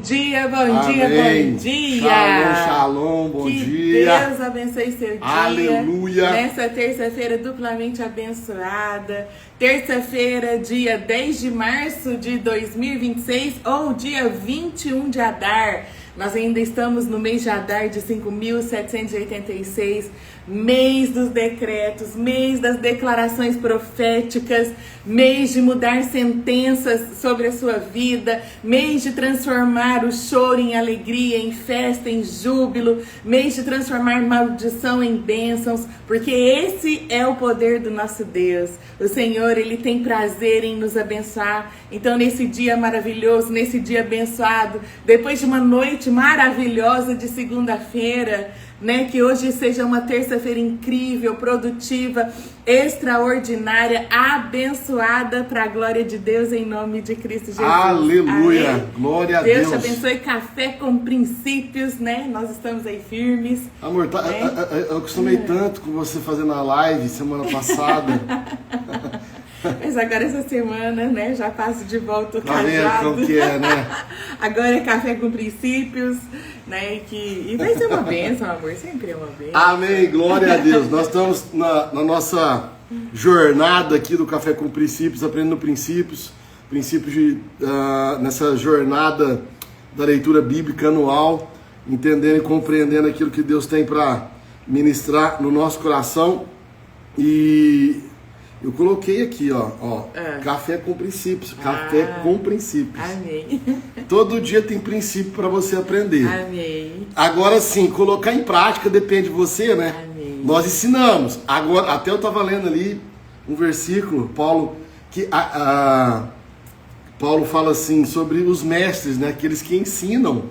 Bom dia, Amém. bom dia. Shalom, shalom, bom que dia. Deus abençoe seu dia. Aleluia. Nessa terça-feira duplamente abençoada. Terça-feira, dia 10 de março de 2026 ou dia 21 de Adar. Nós ainda estamos no mês de Adar de 5.786, mês dos decretos, mês das declarações proféticas, mês de mudar sentenças sobre a sua vida, mês de transformar o choro em alegria, em festa, em júbilo, mês de transformar maldição em bênçãos, porque esse é o poder do nosso Deus. O Senhor, Ele tem prazer em nos abençoar. Então, nesse dia maravilhoso, nesse dia abençoado, depois de uma noite maravilhosa de segunda-feira, né, que hoje seja uma terça-feira incrível, produtiva, extraordinária, abençoada para a glória de Deus em nome de Cristo Jesus. Aleluia, Amém? glória a Deus. Deus te abençoe, café com princípios, né? Nós estamos aí firmes. Amor, eu acostumei tanto com você fazendo a live semana passada. Mas agora essa semana, né, já passo de volta o Tá vendo cajado. como que é, né? Agora é café com princípios, né, e vai ser uma bênção, amor, sempre é uma bênção. Amém, glória a Deus. Nós estamos na nossa jornada aqui do Café com Princípios, aprendendo princípios nessa jornada da leitura bíblica anual, entendendo e compreendendo aquilo que Deus tem para ministrar no nosso coração. E eu coloquei aqui, café com princípios, café com princípios. Amém. Todo dia tem princípio para você aprender. Amém. Agora sim, colocar em prática depende de você, né? Amém. Nós ensinamos. Agora, até eu estava lendo ali um versículo, Paulo fala assim sobre os mestres, né? Aqueles que ensinam.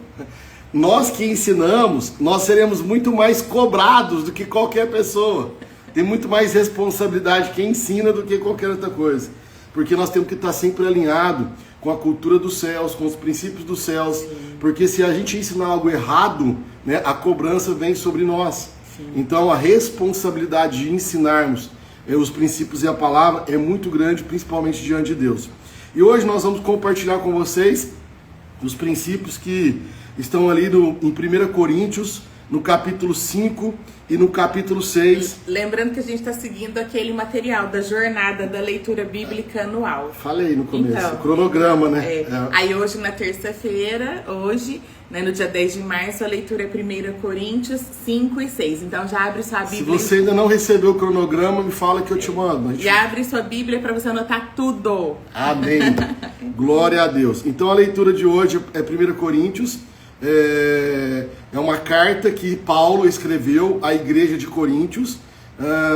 Nós que ensinamos, nós seremos muito mais cobrados do que qualquer pessoa. Tem muito mais responsabilidade quem ensina do que qualquer outra coisa. Porque nós temos que estar sempre alinhado com a cultura dos céus, com os princípios dos céus. Sim. Porque se a gente ensinar algo errado, né, a cobrança vem sobre nós. Sim. Então a responsabilidade de ensinarmos os princípios e a palavra é muito grande, principalmente diante de Deus. E hoje nós vamos compartilhar com vocês os princípios que estão ali em 1 Coríntios, no capítulo 5 e no capítulo 6. Lembrando que a gente está seguindo aquele material da jornada da leitura bíblica anual. Falei no começo, então, cronograma, né? Aí hoje na terça-feira, né, no dia 10 de março, a leitura é 1 Coríntios 5 e 6. Então já abre sua Bíblia. Se você ainda não recebeu o cronograma, me fala que eu te mando. Já abre sua Bíblia para você anotar tudo. Amém. Glória a Deus. Então a leitura de hoje é 1 Coríntios. É uma carta que Paulo escreveu à igreja de Coríntios,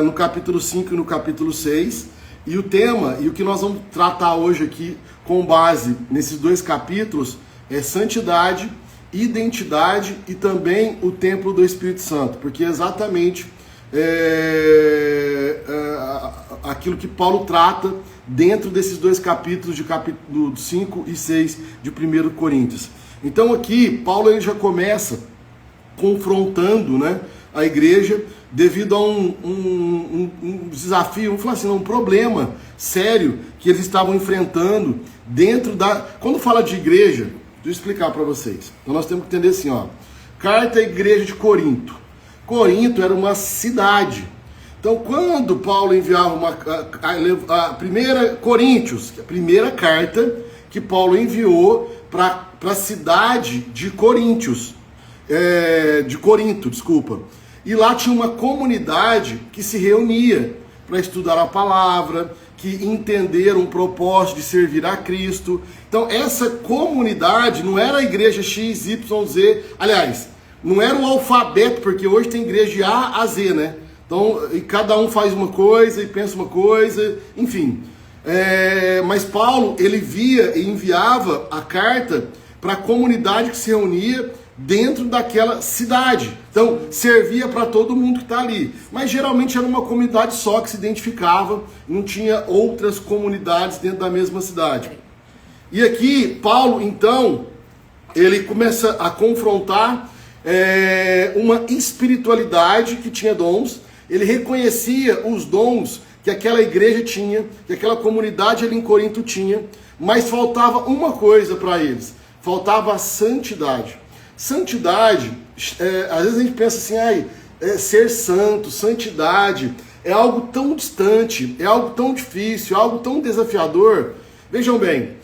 no capítulo 5 e no capítulo 6. E o tema, e o que nós vamos tratar hoje aqui, com base nesses dois capítulos, é santidade, identidade e também o templo do Espírito Santo. Porque é exatamente aquilo que Paulo trata dentro desses dois capítulos, de capítulo 5 e 6 de 1 Coríntios. Então aqui, Paulo ele já começa confrontando, né, a igreja devido a um desafio, vamos falar assim, um problema sério que eles estavam enfrentando dentro da... Quando fala de igreja, deixa eu explicar para vocês. Então nós temos que entender assim, carta à igreja de Corinto. Corinto era uma cidade. Então quando Paulo enviava a primeira Coríntios, a primeira carta que Paulo enviou para a cidade de Corinto, desculpa. E lá tinha uma comunidade que se reunia para estudar a palavra, que entenderam o propósito de servir a Cristo. Então essa comunidade não era a igreja X, Y, Z, aliás, não era o alfabeto, porque hoje tem igreja de A a Z, né? Então, e cada um faz uma coisa e pensa uma coisa, enfim. Mas Paulo, ele via e enviava a carta para a comunidade que se reunia dentro daquela cidade. Então, servia para todo mundo que está ali. Mas geralmente era uma comunidade só que se identificava, não tinha outras comunidades dentro da mesma cidade. E aqui, Paulo, então, ele começa a confrontar uma espiritualidade que tinha dons. Ele reconhecia os dons que aquela igreja tinha, que aquela comunidade ali em Corinto tinha, mas faltava uma coisa para eles. faltava a santidade. Santidade, às vezes a gente pensa assim, ser santo, santidade, é algo tão distante, é algo tão difícil, é algo tão desafiador. Vejam bem,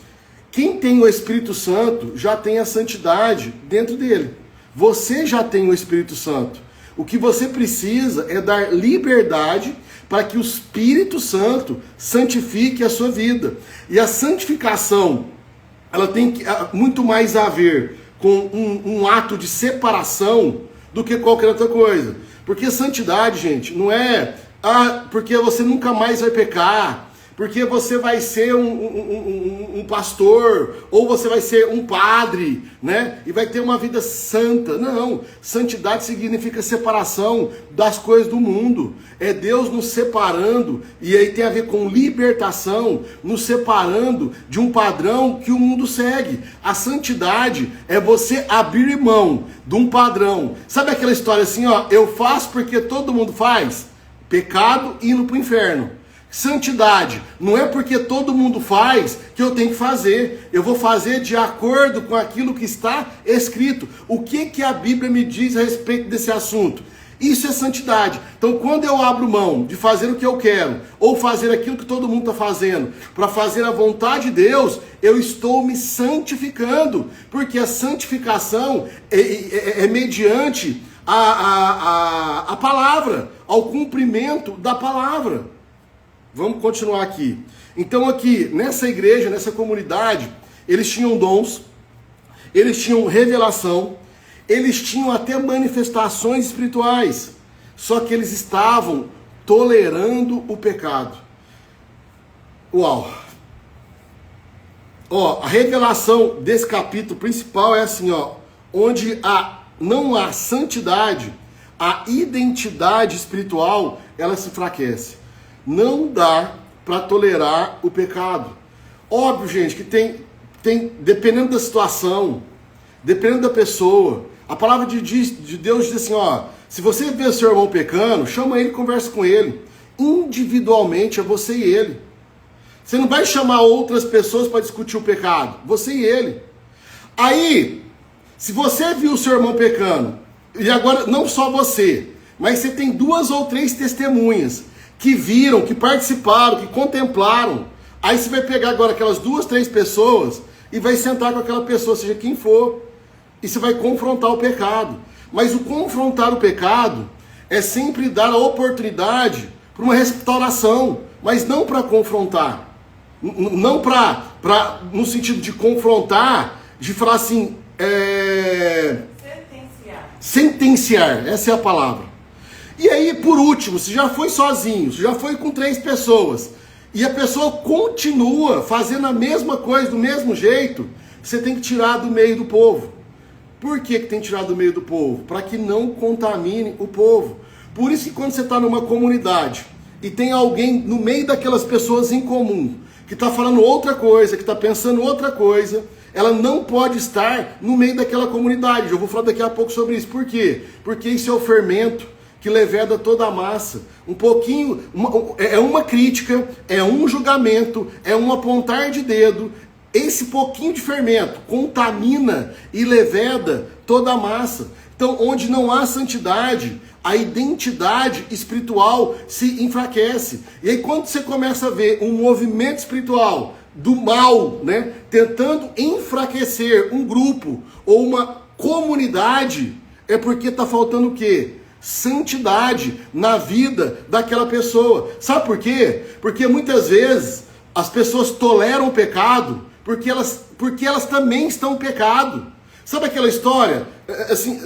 quem tem o Espírito Santo já tem a santidade dentro dele. Você já tem o Espírito Santo. O que você precisa é dar liberdade para que o Espírito Santo santifique a sua vida. E a santificação, ela tem muito mais a ver com um ato de separação do que qualquer outra coisa. Porque santidade, gente, não é porque você nunca mais vai pecar, porque você vai ser um pastor, ou você vai ser um padre, né? E vai ter uma vida santa. Não, santidade significa separação das coisas do mundo. É Deus nos separando, e aí tem a ver com libertação, nos separando de um padrão que o mundo segue. A santidade é você abrir mão de um padrão. Sabe aquela história assim, eu faço porque todo mundo faz? Pecado indo para o inferno. Santidade não é porque todo mundo faz que eu tenho que fazer. Eu vou fazer de acordo com aquilo que está escrito. O que a Bíblia me diz a respeito desse assunto? Isso é santidade. Então, quando eu abro mão de fazer o que eu quero, ou fazer aquilo que todo mundo está fazendo, para fazer a vontade de Deus, eu estou me santificando. Porque a santificação é mediante a palavra, ao cumprimento da palavra. Vamos continuar aqui. Então aqui, nessa igreja, nessa comunidade, eles tinham dons, eles tinham revelação, eles tinham até manifestações espirituais, só que eles estavam tolerando o pecado. Uau! A revelação desse capítulo principal é assim, onde não há santidade, a identidade espiritual, ela se enfraquece. Não dá para tolerar o pecado. Óbvio, gente, que tem, dependendo da situação, dependendo da pessoa, a palavra de Deus diz assim, se você vê o seu irmão pecando, chama ele e conversa com ele. Individualmente é você e ele. Você não vai chamar outras pessoas para discutir o pecado, você e ele. Aí, se você viu o seu irmão pecando, e agora não só você, mas você tem 2 ou 3 testemunhas, que viram, que participaram, que contemplaram. Aí você vai pegar agora aquelas 2, 3 pessoas e vai sentar com aquela pessoa, seja quem for, e você vai confrontar o pecado. Mas o confrontar o pecado é sempre dar a oportunidade para uma restauração, mas não para confrontar. Não no sentido de confrontar, de falar assim, sentenciar, essa é a palavra. E aí, por último, se já foi sozinho, se já foi com 3 pessoas, e a pessoa continua fazendo a mesma coisa, do mesmo jeito, você tem que tirar do meio do povo. Por que tem que tirar do meio do povo? Para que não contamine o povo. Por isso que quando você está numa comunidade, e tem alguém no meio daquelas pessoas em comum, que está falando outra coisa, que está pensando outra coisa, ela não pode estar no meio daquela comunidade. Eu vou falar daqui a pouco sobre isso. Por quê? Porque isso é o fermento que leveda toda a massa. Um pouquinho, é uma crítica, é um julgamento, é um apontar de dedo. Esse pouquinho de fermento contamina e leveda toda a massa. Então, onde não há santidade, a identidade espiritual se enfraquece. E aí, quando você começa a ver um movimento espiritual do mal, né, tentando enfraquecer um grupo ou uma comunidade, é porque está faltando o quê? Santidade na vida daquela pessoa. Sabe por quê? Porque muitas vezes as pessoas toleram o pecado porque elas também estão em pecado. Sabe aquela história? Assim,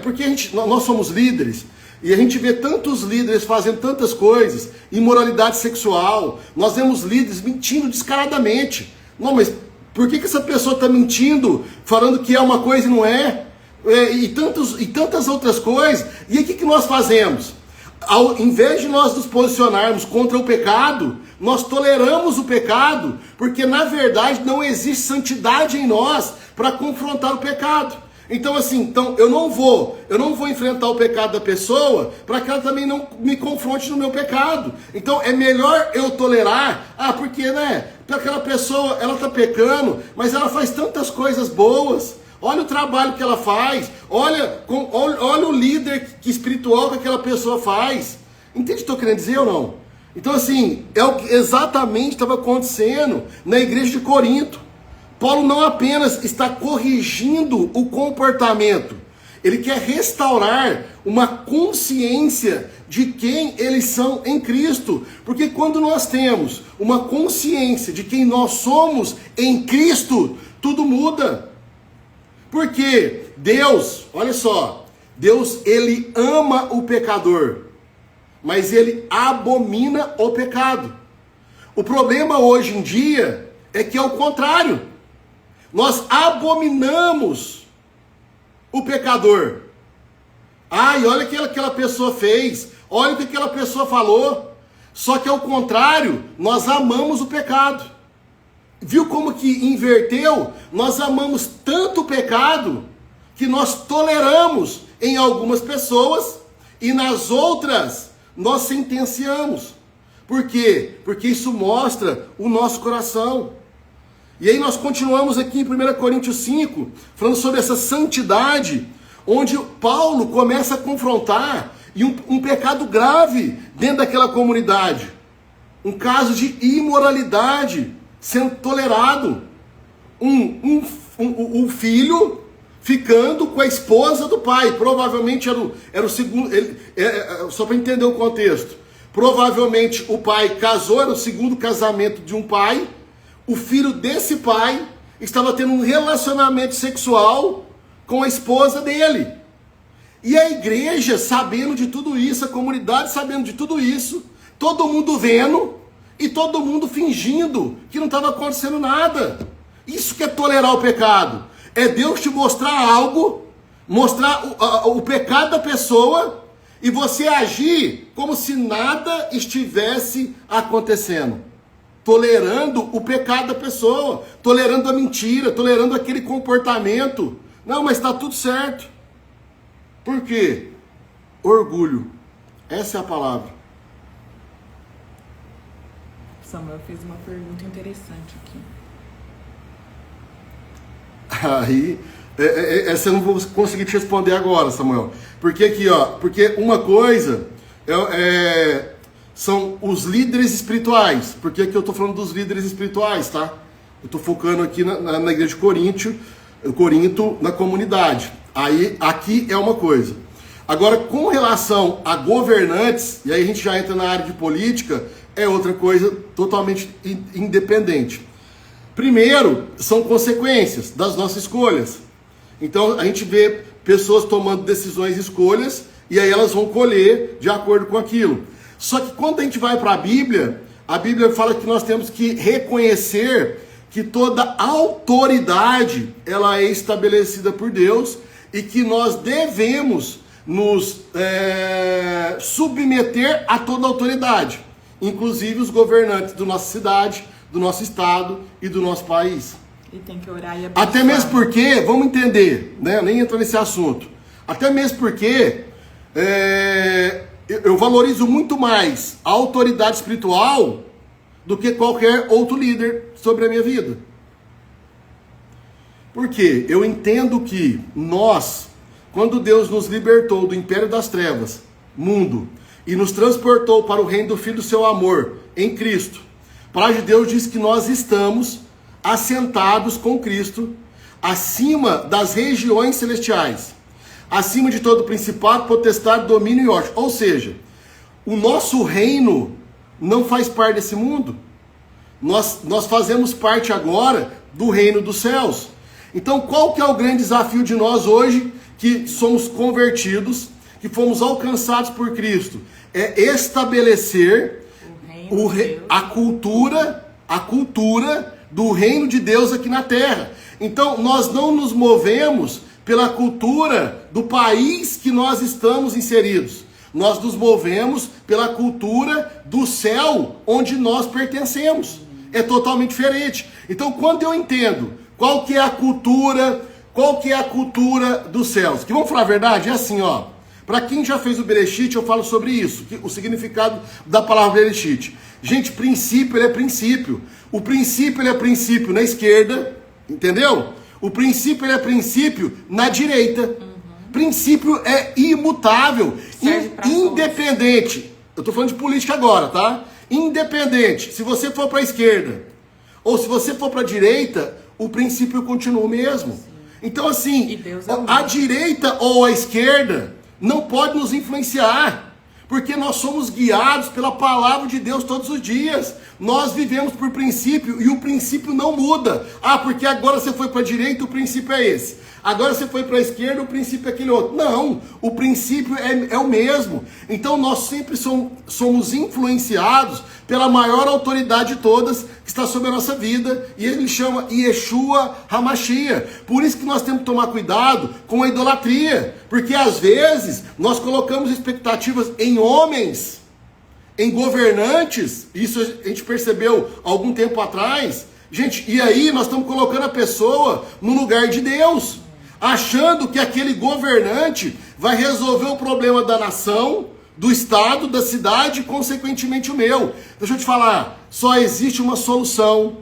porque nós somos líderes e a gente vê tantos líderes fazendo tantas coisas, imoralidade sexual, nós vemos líderes mentindo descaradamente. Não, mas por que essa pessoa está mentindo, falando que é uma coisa e não é? E tantas outras coisas. E aí o que nós fazemos? Ao invés de nós nos posicionarmos contra o pecado, nós toleramos o pecado, porque na verdade não existe santidade em nós para confrontar o pecado. Então assim, eu não vou enfrentar o pecado da pessoa para que ela também não me confronte no meu pecado. Então é melhor eu tolerar, porque aquela pessoa, ela está pecando, mas ela faz tantas coisas boas. Olha o trabalho que ela faz, olha o líder espiritual que aquela pessoa faz. Entende o que estou querendo dizer ou não? Então assim, é o que exatamente estava acontecendo na igreja de Corinto. Paulo não apenas está corrigindo o comportamento, ele quer restaurar uma consciência de quem eles são em Cristo. Porque quando nós temos uma consciência de quem nós somos em Cristo, tudo muda. Porque Deus, olha só, Deus ele ama o pecador, mas ele abomina o pecado. O problema hoje em dia é que é o contrário. Nós abominamos o pecador. Ai, olha o que aquela pessoa fez, olha o que aquela pessoa falou. Só que ao contrário, nós amamos o pecado. Viu como que inverteu? Nós amamos tanto o pecado que nós toleramos em algumas pessoas e nas outras nós sentenciamos. Por quê? Porque isso mostra o nosso coração. E aí nós continuamos aqui em 1 Coríntios 5, falando sobre essa santidade, onde Paulo começa a confrontar um pecado grave dentro daquela comunidade. Um caso de imoralidade sendo tolerado. Um filho ficando com a esposa do pai. Provavelmente era o segundo... só para entender o contexto. Provavelmente o pai casou, era o segundo casamento de um pai. O filho desse pai estava tendo um relacionamento sexual com a esposa dele. E a igreja sabendo de tudo isso, a comunidade sabendo de tudo isso, todo mundo vendo e todo mundo fingindo que não estava acontecendo nada. Isso que é tolerar o pecado. É Deus te mostrar algo, mostrar o pecado da pessoa e você agir como se nada estivesse acontecendo. Tolerando o pecado da pessoa, tolerando a mentira, tolerando aquele comportamento. Não, mas está tudo certo. Por quê? Orgulho. Essa é a palavra. Samuel fez uma pergunta interessante aqui. Aí, essa eu não vou conseguir te responder agora, Samuel. Porque aqui, ó, porque uma coisa são os líderes espirituais. Porque aqui eu estou falando dos líderes espirituais, tá? Eu estou focando aqui na igreja de Corinto, na comunidade. Aí, aqui é uma coisa. Agora, com relação a governantes, e aí a gente já entra na área de política, é outra coisa totalmente independente. Primeiro, são consequências das nossas escolhas. Então, a gente vê pessoas tomando decisões e escolhas, e aí elas vão colher de acordo com aquilo. Só que quando a gente vai para a Bíblia fala que nós temos que reconhecer que toda autoridade, ela é estabelecida por Deus, e que nós devemos nos submeter a toda autoridade, inclusive os governantes da nossa cidade, do nosso estado e do nosso país. E tem que orar e abençoar. Até mesmo porque, vamos entender, né? Nem entrar nesse assunto. Até mesmo porque eu valorizo muito mais a autoridade espiritual do que qualquer outro líder sobre a minha vida. Porque eu entendo que nós, quando Deus nos libertou do império das trevas, mundo, e nos transportou para o reino do Filho do seu amor, em Cristo, a palavra de Deus diz que nós estamos assentados com Cristo, acima das regiões celestiais, acima de todo principado, potestade, domínio e ordem. Ou seja, o nosso reino não faz parte desse mundo. Nós fazemos parte agora do reino dos céus. Então, qual que é o grande desafio de nós hoje, que somos convertidos, que fomos alcançados por Cristo? É estabelecer a cultura do reino de Deus aqui na terra. Então, nós não nos movemos pela cultura do país que nós estamos inseridos. Nós nos movemos pela cultura do céu onde nós pertencemos. É totalmente diferente. Então, quando eu entendo qual que é a cultura dos céus, que vamos falar a verdade, é assim, ó. Para quem já fez o Bereshit, eu falo sobre isso, o significado da palavra Bereshit. Gente, princípio ele é princípio. O princípio ele é princípio na esquerda, entendeu? O princípio ele é princípio na direita. Princípio é imutável, independente. Eu tô falando de política agora, tá? Independente, se você for para a esquerda ou se você for para a direita, o princípio continua o mesmo. Então assim, a direita ou a esquerda não pode nos influenciar. Porque nós somos guiados pela palavra de Deus todos os dias. Nós vivemos por princípio e o princípio não muda. Ah, porque agora você foi para a direita, o princípio é esse. Agora você foi para a esquerda, o princípio é aquele outro. Não, o princípio é o mesmo. Então nós sempre somos influenciados pela maior autoridade de todas que está sobre a nossa vida. E ele chama Yeshua HaMashiach. Por isso que nós temos que tomar cuidado com a idolatria. Porque às vezes nós colocamos expectativas em homens, em governantes. Isso a gente percebeu algum tempo atrás. Gente, e aí nós estamos colocando a pessoa no lugar de Deus, achando que aquele governante vai resolver o problema da nação, do estado, da cidade e consequentemente o meu. Deixa eu te falar, só existe uma solução.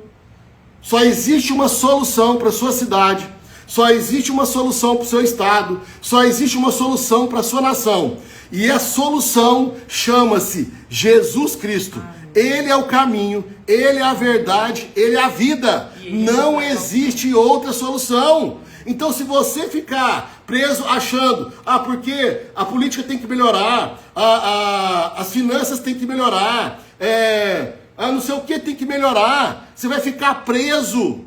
Só existe uma solução para a sua cidade. Só existe uma solução para o seu estado. Só existe uma solução para a sua nação. E a solução chama-se Jesus Cristo. Ele é o caminho, Ele é a verdade, Ele é a vida. Não existe outra solução. Então se você ficar preso achando, porque a política tem que melhorar, as finanças tem que melhorar, não sei o que tem que melhorar, você vai ficar preso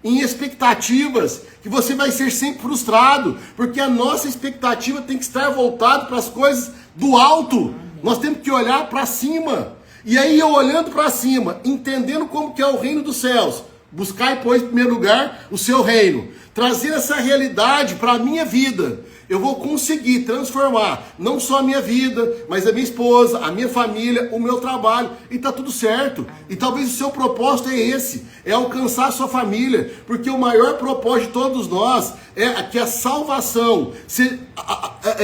em expectativas que você vai ser sempre frustrado, porque a nossa expectativa tem que estar voltada para as coisas do alto. Nós temos que olhar para cima. E aí eu olhando para cima, entendendo como que é o reino dos céus, buscar, pois, em primeiro lugar, o seu reino. Trazer essa realidade para a minha vida. Eu vou conseguir transformar não só a minha vida, mas a minha esposa, a minha família, o meu trabalho. E tá tudo certo. E talvez o seu propósito é esse, é alcançar a sua família. Porque o maior propósito de todos nós é que a salvação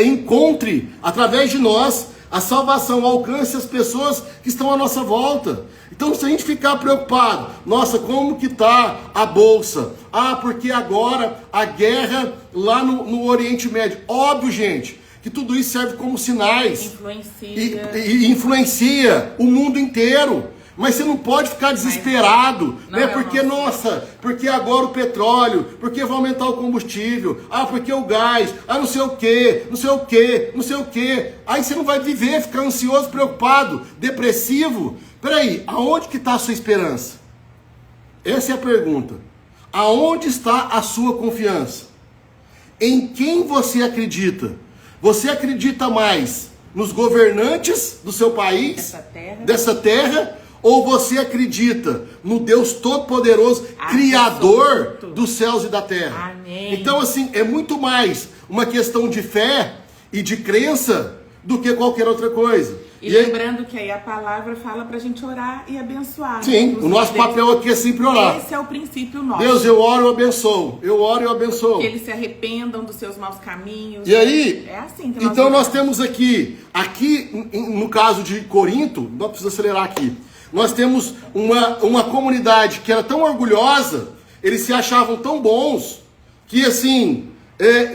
encontre, através de nós, a salvação alcance as pessoas que estão à nossa volta. Então se a gente ficar preocupado, nossa, como que está a bolsa? Porque agora a guerra lá no Oriente Médio. Óbvio, gente, que tudo isso serve como sinais. Influencia o mundo inteiro. Mas você não pode ficar desesperado, né? Porque, porque agora o petróleo, porque vai aumentar o combustível, porque o gás, não sei o quê, não sei o quê, não sei o quê. Aí você não vai viver, ficar ansioso, preocupado, depressivo. Peraí, aonde que está a sua esperança? Essa é a pergunta. Aonde está a sua confiança? Em quem você acredita? Você acredita mais nos governantes do seu país, dessa terra? Ou você acredita no Deus Todo-Poderoso, Criador dos céus e da terra? Amém. Então, assim, é muito mais uma questão de fé e de crença do que qualquer outra coisa. E lembrando que aí a palavra fala pra gente orar e abençoar. Sim, o nosso papel aqui é sempre orar. Esse é o princípio nosso. Deus, eu oro e abençoo. Eu oro e abençoo. Que eles se arrependam dos seus maus caminhos. E aí, é assim que então nós temos aqui no caso de Corinto, não precisa acelerar aqui. Nós temos uma comunidade que era tão orgulhosa, eles se achavam tão bons, que assim,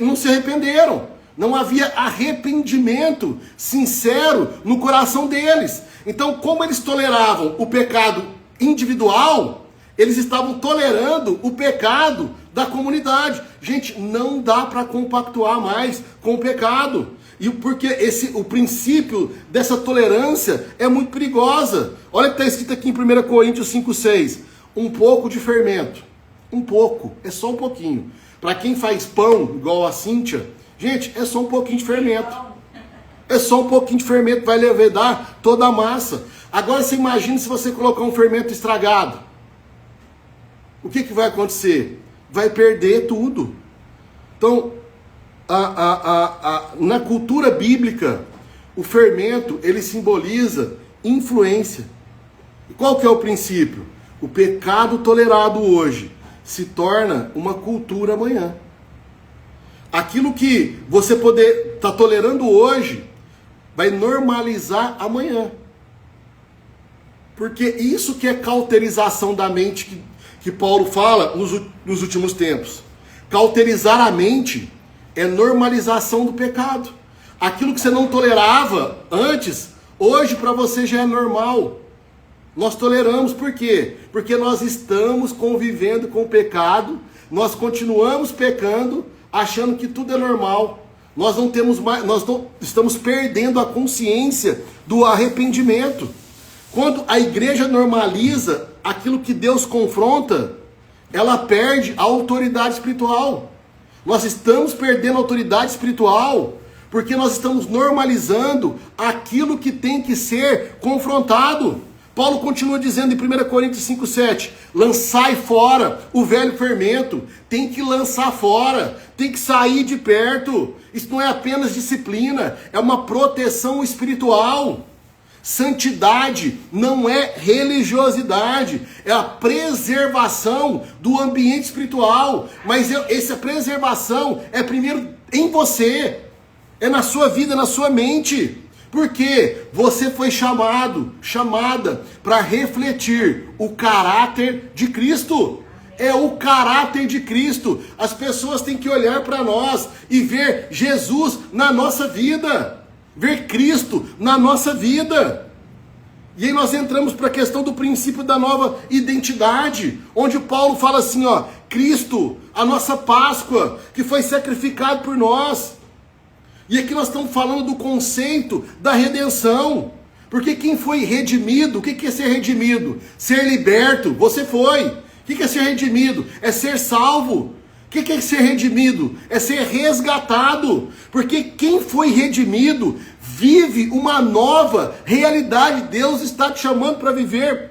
não se arrependeram. Não havia arrependimento sincero no coração deles. Então, como eles toleravam o pecado individual, eles estavam tolerando o pecado da comunidade. Gente, não dá para compactuar mais com o pecado. E porque o princípio dessa tolerância é muito perigosa. Olha o que está escrito aqui em 1 Coríntios 5,6. Um pouco de fermento. Um pouco, é só um pouquinho. Para quem faz pão, igual a Cíntia, gente, é só um pouquinho de fermento. É só um pouquinho de fermento que vai levedar toda a massa. Agora você imagina se você colocar um fermento estragado. O que vai acontecer? Vai perder tudo. Então, na cultura bíblica, o fermento, ele simboliza influência. E qual que é o princípio? O pecado tolerado hoje se torna uma cultura amanhã. Aquilo que você poder estar tolerando hoje vai normalizar amanhã. Porque isso que é cauterização da mente que Paulo fala nos últimos tempos. Cauterizar a mente é normalização do pecado. Aquilo que você não tolerava antes, hoje para você já é normal. Nós toleramos, por quê? Porque nós estamos convivendo com o pecado, nós continuamos pecando, achando que tudo é normal. Nós não estamos perdendo a consciência do arrependimento. Quando a igreja normaliza aquilo que Deus confronta, ela perde a autoridade espiritual. Nós estamos perdendo a autoridade espiritual porque nós estamos normalizando aquilo que tem que ser confrontado. Paulo continua dizendo em 1 Coríntios 5,7, lançai fora o velho fermento, tem que lançar fora, tem que sair de perto. Isso não é apenas disciplina, é uma proteção espiritual. Santidade não é religiosidade, é a preservação do ambiente espiritual. Mas essa preservação é primeiro em você, é na sua vida, na sua mente. Porque você foi chamada para refletir o caráter de Cristo. É o caráter de Cristo. As pessoas têm que olhar para nós e ver Jesus na nossa vida. Ver Cristo na nossa vida. E aí nós entramos para a questão do princípio da nova identidade, onde Paulo fala assim, ó, Cristo, a nossa Páscoa, que foi sacrificado por nós. E aqui nós estamos falando do conceito da redenção. Porque quem foi redimido, o que é ser redimido? Ser liberto, você foi. O que é ser redimido? É ser salvo. O que é ser redimido? É ser resgatado. Porque quem foi redimido vive uma nova realidade. Deus está te chamando para viver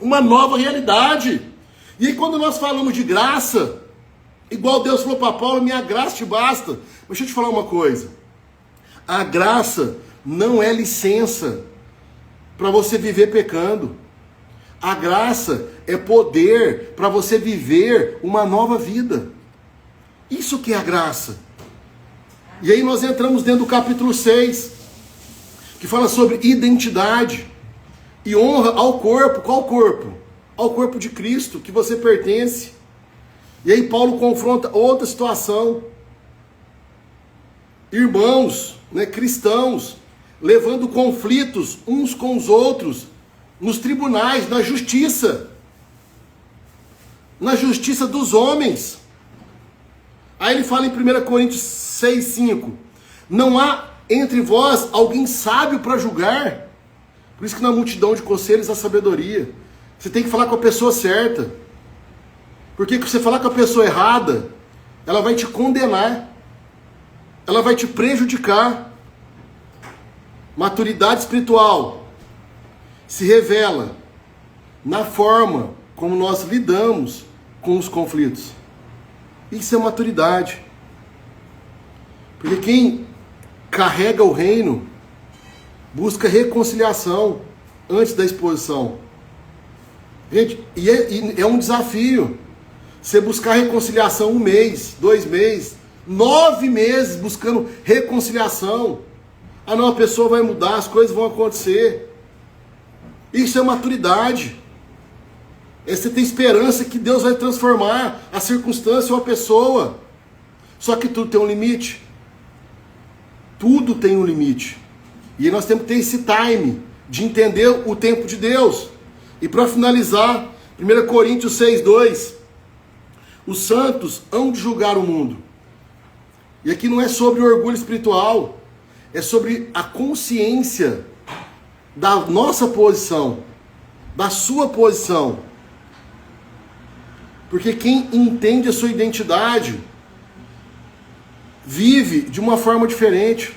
uma nova realidade. E aí quando nós falamos de graça, igual Deus falou para Paulo, minha graça te basta. Mas deixa eu te falar uma coisa. A graça não é licença para você viver pecando. A graça é poder para você viver uma nova vida. Isso que é a graça. E aí nós entramos dentro do capítulo 6, que fala sobre identidade e honra ao corpo. Qual corpo? Ao corpo de Cristo, que você pertence. E aí Paulo confronta outra situação. Irmãos, cristãos, levando conflitos uns com os outros, nos tribunais, na justiça dos homens. Aí ele fala em 1 Coríntios 6,5, não há entre vós alguém sábio para julgar? Por isso que na multidão de conselhos há sabedoria. Você tem que falar com a pessoa certa. Porque se você falar com a pessoa errada, ela vai te condenar. Ela vai te prejudicar. Maturidade espiritual se revela na forma como nós lidamos com os conflitos. Isso é maturidade. Porque quem carrega o reino busca reconciliação antes da exposição. Gente, e é um desafio. Você buscar reconciliação 1 mês, 2 meses, 9 meses buscando reconciliação. Ah não, a pessoa vai mudar, as coisas vão acontecer. Isso é maturidade. É você ter esperança que Deus vai transformar a circunstância ou a pessoa. Só que tudo tem um limite. Tudo tem um limite. E nós temos que ter esse time de entender o tempo de Deus. E para finalizar, 1 Coríntios 6,2. Os santos hão de julgar o mundo. E aqui não é sobre o orgulho espiritual. É sobre a consciência da nossa posição. Da sua posição. Porque quem entende a sua identidade vive de uma forma diferente.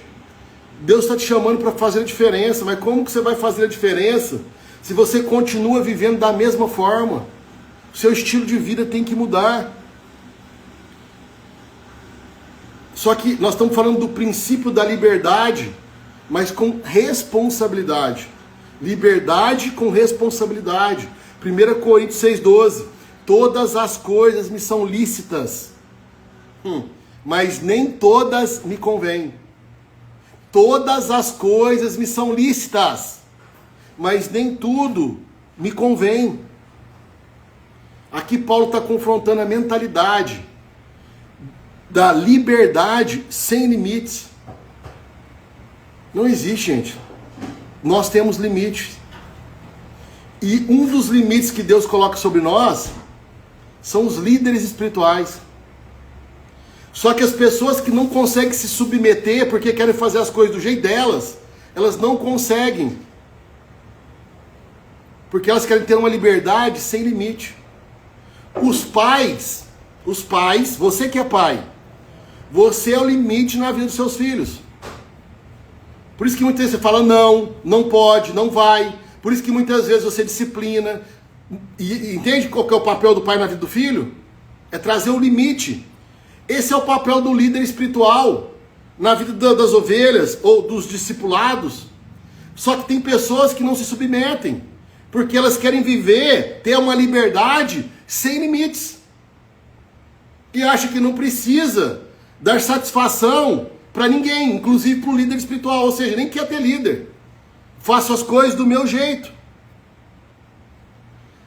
Deus está te chamando para fazer a diferença. Mas como que você vai fazer a diferença se você continua vivendo da mesma forma? O seu estilo de vida tem que mudar. Só que nós estamos falando do princípio da liberdade, mas com responsabilidade. Liberdade com responsabilidade. 1 Coríntios 6,12. Todas as coisas me são lícitas, mas nem todas me convêm. Todas as coisas me são lícitas, mas nem tudo me convém. Aqui Paulo está confrontando a mentalidade da liberdade sem limites. Não existe, gente. Nós temos limites. E um dos limites que Deus coloca sobre nós são os líderes espirituais. Só que as pessoas que não conseguem se submeter porque querem fazer as coisas do jeito delas, elas não conseguem. Porque elas querem ter uma liberdade sem limite. Os pais, você que é pai, você é o limite na vida dos seus filhos. Por isso que muitas vezes você fala não, não pode, não vai. Por isso que muitas vezes você disciplina. E entende qual que é o papel do pai na vida do filho? É trazer o limite. Esse é o papel do líder espiritual na vida das ovelhas ou dos discipulados. Só que tem pessoas que não se submetem, porque elas querem viver, ter uma liberdade sem limites. E acham que não precisa dar satisfação para ninguém, inclusive para o líder espiritual, ou seja, nem quer ter líder. Faço as coisas do meu jeito.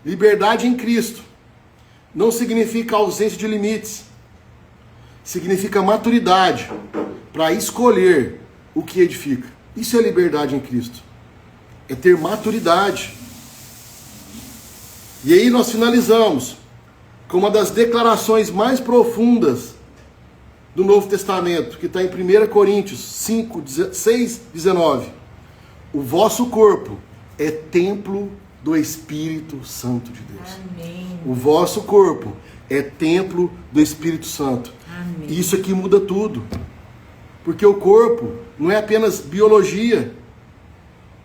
Liberdade em Cristo não significa ausência de limites. Significa maturidade para escolher o que edifica. Isso é liberdade em Cristo. É ter maturidade. E aí nós finalizamos com uma das declarações mais profundas do Novo Testamento, que está em 1 Coríntios 5, 6, 19. O vosso corpo é templo do Espírito Santo de Deus. Amém. O vosso corpo é templo do Espírito Santo. Amém. E isso aqui muda tudo. Porque o corpo não é apenas biologia.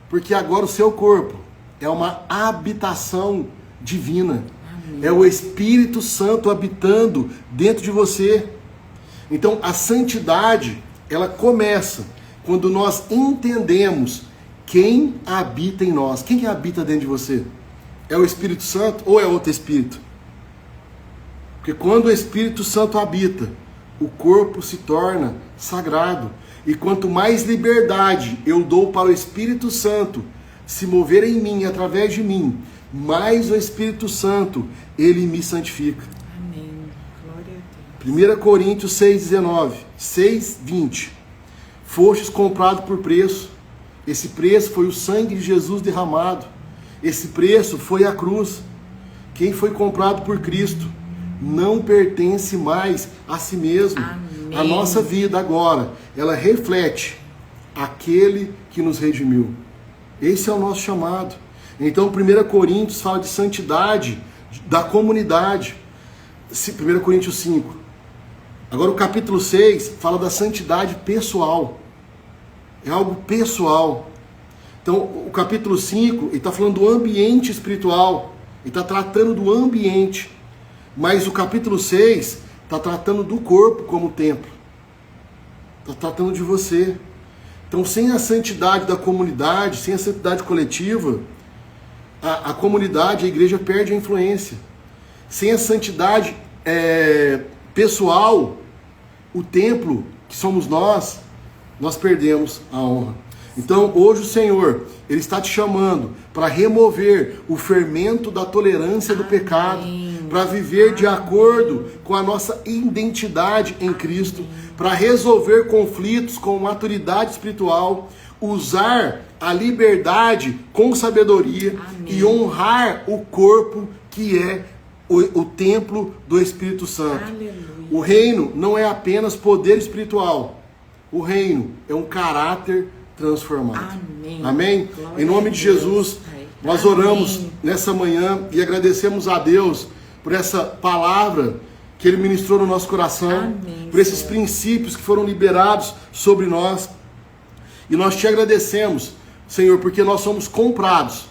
Porque agora o seu corpo é uma habitação divina. Amém. É o Espírito Santo habitando dentro de você. Então a santidade, ela começa quando nós entendemos quem habita em nós. Quem que habita dentro de você? É o Espírito Santo ou é outro Espírito? Porque quando o Espírito Santo habita, o corpo se torna sagrado. E quanto mais liberdade eu dou para o Espírito Santo se mover em mim, através de mim, mais o Espírito Santo, ele me santifica. Amém. Glória a Deus. 1 Coríntios 6:19, 6:20. Fostes comprado por preço. Esse preço foi o sangue de Jesus derramado. Esse preço foi a cruz. Quem foi comprado por Cristo não pertence mais a si mesmo. Amém. A nossa vida agora, ela reflete aquele que nos redimiu. Esse é o nosso chamado. Então 1 Coríntios fala de santidade da comunidade. 1 Coríntios 5. Agora o capítulo 6 fala da santidade pessoal. É algo pessoal. Então o capítulo 5 ele está falando do ambiente espiritual. Ele está tratando do ambiente. Mas o capítulo 6 está tratando do corpo como templo. Está tratando de você. Então sem a santidade da comunidade, sem a santidade coletiva, a comunidade, a igreja perde a influência. Sem a santidade pessoal, o templo, que somos nós perdemos a honra. Então hoje o Senhor, Ele está te chamando para remover o fermento da tolerância do pecado, para viver de acordo com a nossa identidade em Cristo, para resolver conflitos com maturidade espiritual, usar a liberdade com sabedoria. Amém. E honrar o corpo que é o templo do Espírito Santo. Aleluia. O reino não é apenas poder espiritual. O reino é um caráter transformado. Amém. Amém? Glória Em nome a de Deus, Jesus, Pai. nós Amém. oramos nessa manhã e agradecemos a Deus por essa palavra que Ele ministrou no nosso coração, Amém, por esses Senhor. princípios que foram liberados sobre nós. E nós te agradecemos, Senhor, porque nós somos comprados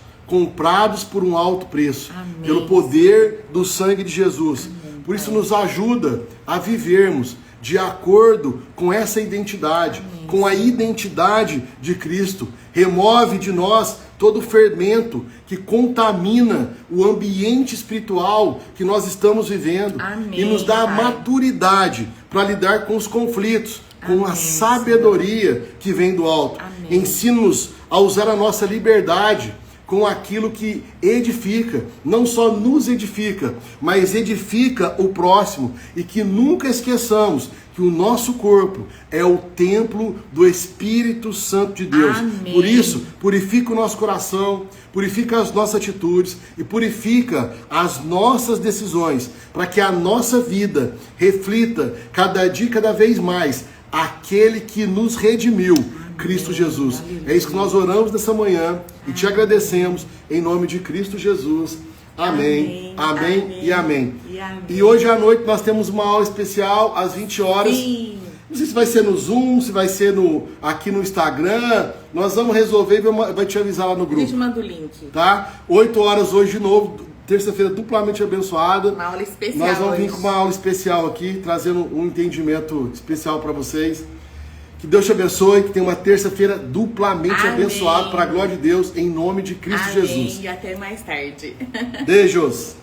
por um alto preço, Amém. pelo poder do sangue de Jesus. Amém, Por isso Pai. nos ajuda a vivermos de acordo com essa identidade, Amém. com a identidade de Cristo. Remove de nós todo o fermento que contamina o ambiente espiritual que nós estamos vivendo. Amém, E nos dá a Pai. maturidade para lidar com os conflitos, com a Amém, sabedoria que vem do alto. Amém. Ensina-nos a usar a nossa liberdade com aquilo que edifica, não só nos edifica, mas edifica o próximo, e que nunca esqueçamos que o nosso corpo é o templo do Espírito Santo de Deus. Amém. Por isso, purifica o nosso coração, purifica as nossas atitudes e purifica as nossas decisões, para que a nossa vida reflita cada dia, cada vez mais, aquele que nos redimiu, Cristo Jesus. Aleluia. É isso que nós oramos nessa manhã e te agradecemos em nome de Cristo Jesus. Amém, amém e amém. E hoje à noite nós temos uma aula especial às 20 horas. Sim. Não sei se vai ser no Zoom, se vai ser aqui no Instagram. Nós vamos resolver e vai te avisar lá no A grupo. gente manda o link. Tá? 8 horas hoje de novo, terça-feira duplamente abençoada. Uma aula especial. Nós vamos vir hoje. com uma aula especial aqui, trazendo um entendimento especial para vocês. Que Deus te abençoe, que tenha uma terça-feira duplamente Amém. abençoada para a glória de Deus, em nome de Cristo Amém. Jesus. E até mais tarde. Beijos!